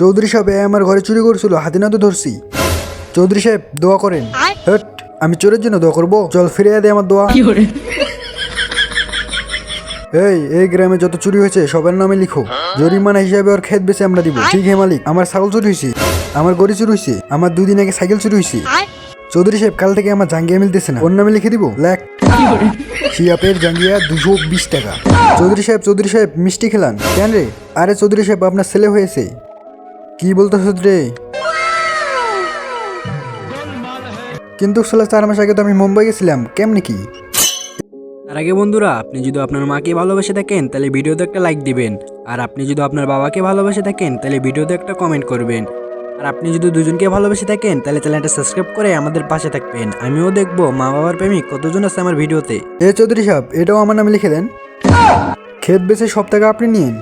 চৌধুরী সাহেব আমার ঘরে চুরি করছিল, হাতে নাতে ধরছি। চৌধুরী সাহেব দোয়া করেন। হট, আমি চোরের জন্য দোয়া করবো? চল ফিরে দে আমার দোয়া। এই গ্রামে যত চুরি হয়েছে সবার নামে লিখো, জরিমানা হিসাবে ওর ক্ষেত বেচে আমরা দিব। ঠিক হে মালিক, আমার ছাগল চুরি হয়েছে, আমার গরু চুরি হয়েছে, আমার 2 দিন আগে সাইকেল চুরি হয়েছে। চৌধুরী সাহেব কাল থেকে আমার জাঙ্গিয়া মিলতেছে না, ওর নামে লিখে দিব লেখ শিয়াপের জাঙ্গিয়া 220 টাকা। চৌধুরী সাহেব মিষ্টি খেলান কেন রে? আরে চৌধুরী সাহেব আপনার ছেলে হয়েছে। কি বলতেছ রে? কিন্তু 4 মাস আগে তো আমি মুম্বাই গেছিলাম, কেমনে কি? তার আগে বন্ধুরা, আপনি যদি আপনার মাকে ভালোবেসে থাকেন তাহলে ভিডিওতে একটা লাইক দিবেন। আর আপনি যদি আপনার বাবাকে ভালোবেসে থাকেন তাহলে ভিডিওতে একটা কমেন্ট করবেন। আর আপনি যদি দুজনকে ভালোবেসে থাকেন তাহলে চ্যানেলটা সাবস্ক্রাইব করে আমাদের পাশে থাকবেন। আমিও দেখবো মা বাবার প্রেমিক কতজন আছে আমার ভিডিওতে। চৌধুরী সাহেব, এটাও আমার নামে লিখে দেন। ক্ষেত বেচে সব টাকা আপনি নিন।